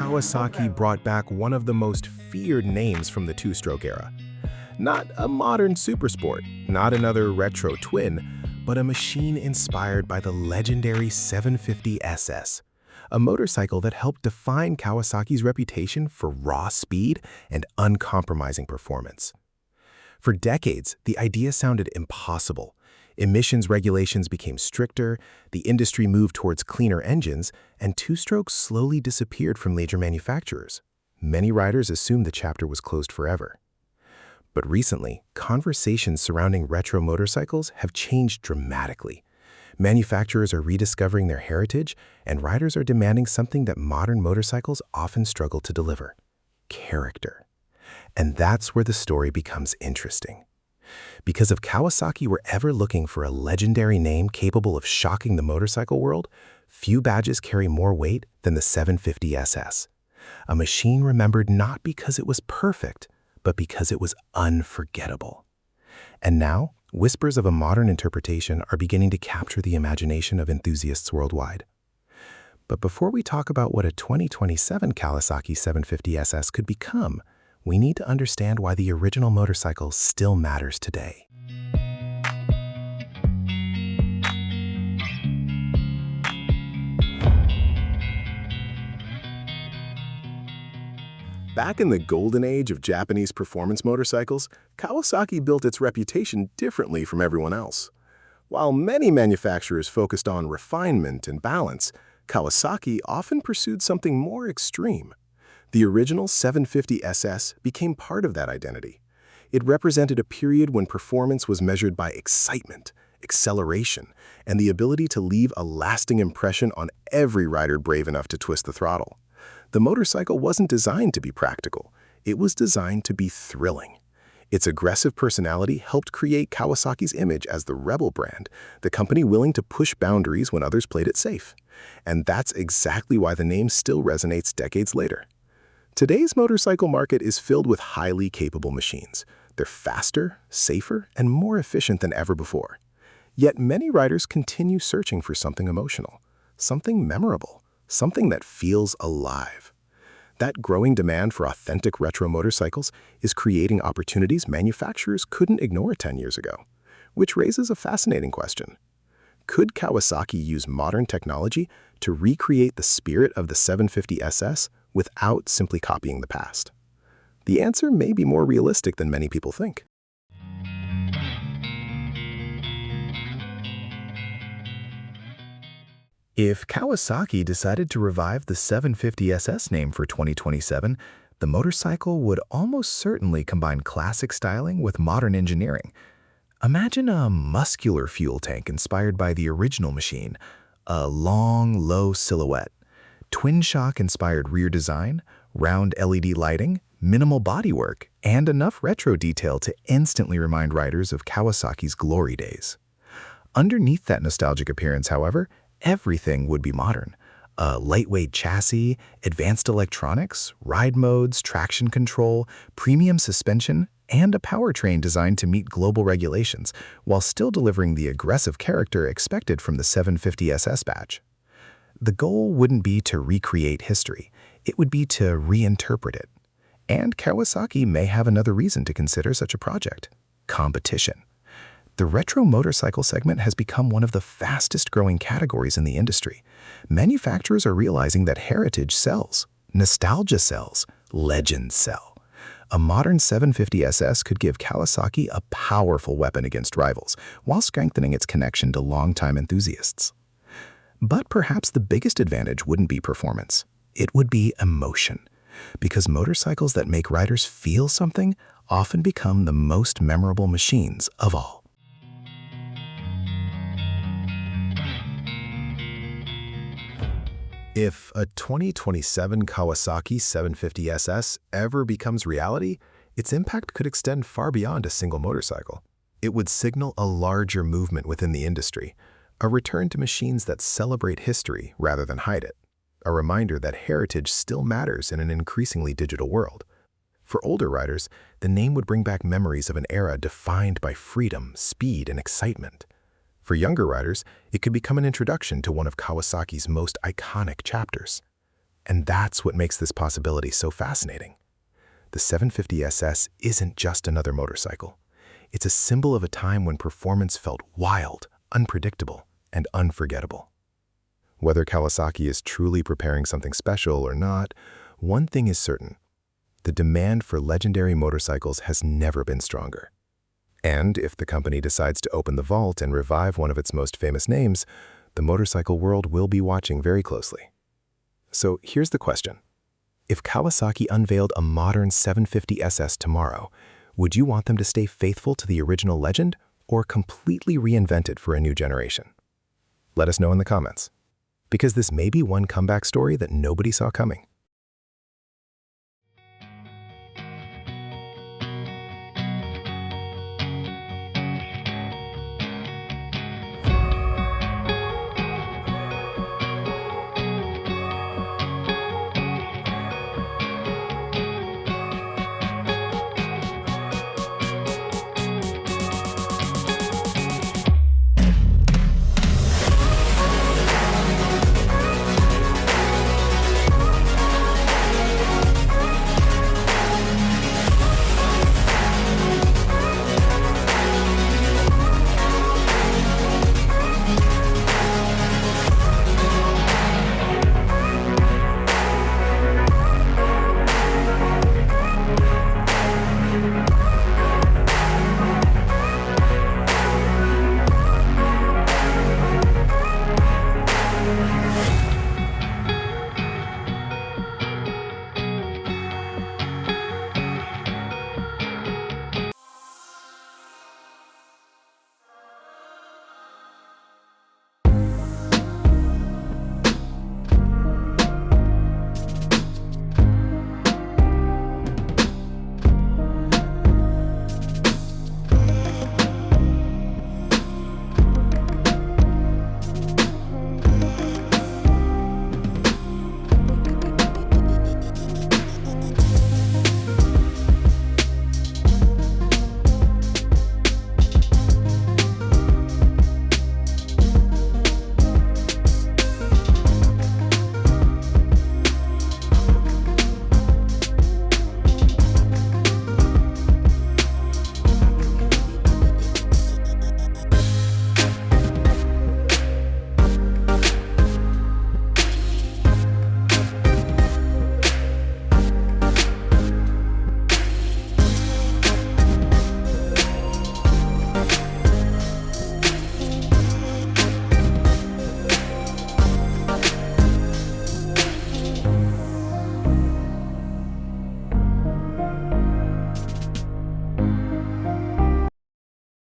Kawasaki brought back one of the most feared names from the two-stroke era. Not a modern supersport, not another retro twin, but a machine inspired by the legendary 750SS, a motorcycle that helped define Kawasaki's reputation for raw speed and uncompromising performance. For decades, the idea sounded impossible. Emissions regulations became stricter, the industry moved towards cleaner engines, and two-strokes slowly disappeared from major manufacturers. Many riders assumed the chapter was closed forever. But recently, conversations surrounding retro motorcycles have changed dramatically. Manufacturers are rediscovering their heritage, and riders are demanding something that modern motorcycles often struggle to deliver: character. And that's where the story becomes interesting. Because if Kawasaki were ever looking for a legendary name capable of shocking the motorcycle world, few badges carry more weight than the 750SS. A machine remembered not because it was perfect, but because it was unforgettable. And now, whispers of a modern interpretation are beginning to capture the imagination of enthusiasts worldwide. But before we talk about what a 2027 Kawasaki 750SS could become, we need to understand why the original motorcycle still matters today. Back in the golden age of Japanese performance motorcycles, Kawasaki built its reputation differently from everyone else. While many manufacturers focused on refinement and balance, Kawasaki often pursued something more extreme. The original 750SS became part of that identity. It represented a period when performance was measured by excitement, acceleration, and the ability to leave a lasting impression on every rider brave enough to twist the throttle. The motorcycle wasn't designed to be practical. It was designed to be thrilling. Its aggressive personality helped create Kawasaki's image as the rebel brand, the company willing to push boundaries when others played it safe. And that's exactly why the name still resonates decades later. Today's motorcycle market is filled with highly capable machines. They're faster, safer, and more efficient than ever before. Yet many riders continue searching for something emotional, something memorable, something that feels alive. That growing demand for authentic retro motorcycles is creating opportunities manufacturers couldn't ignore 10 years ago, which raises a fascinating question. Could Kawasaki use modern technology to recreate the spirit of the 750SS without simply copying the past? The answer may be more realistic than many people think. If Kawasaki decided to revive the 750SS name for 2027, the motorcycle would almost certainly combine classic styling with modern engineering. Imagine a muscular fuel tank inspired by the original machine, a long, low silhouette, twin-shock-inspired rear design, round LED lighting, minimal bodywork, and enough retro detail to instantly remind riders of Kawasaki's glory days. Underneath that nostalgic appearance, however, everything would be modern. A lightweight chassis, advanced electronics, ride modes, traction control, premium suspension, and a powertrain designed to meet global regulations, while still delivering the aggressive character expected from the 750SS badge. The goal wouldn't be to recreate history, it would be to reinterpret it. And Kawasaki may have another reason to consider such a project: competition. The retro motorcycle segment has become one of the fastest-growing categories in the industry. Manufacturers are realizing that heritage sells, nostalgia sells, legends sell. A modern 750SS could give Kawasaki a powerful weapon against rivals, while strengthening its connection to longtime enthusiasts. But perhaps the biggest advantage wouldn't be performance. It would be emotion. Because motorcycles that make riders feel something often become the most memorable machines of all. If a 2027 Kawasaki 750SS ever becomes reality, its impact could extend far beyond a single motorcycle. It would signal a larger movement within the industry, a return to machines that celebrate history rather than hide it, a reminder that heritage still matters in an increasingly digital world. For older riders, the name would bring back memories of an era defined by freedom, speed, and excitement. For younger riders, it could become an introduction to one of Kawasaki's most iconic chapters. And that's what makes this possibility so fascinating. The 750SS isn't just another motorcycle. It's a symbol of a time when performance felt wild, unpredictable, and unforgettable. Whether Kawasaki is truly preparing something special or not, one thing is certain. The demand for legendary motorcycles has never been stronger. And if the company decides to open the vault and revive one of its most famous names, the motorcycle world will be watching very closely. So here's the question. If Kawasaki unveiled a modern 750SS tomorrow, would you want them to stay faithful to the original legend or completely reinvent it for a new generation? Let us know in the comments, because this may be one comeback story that nobody saw coming.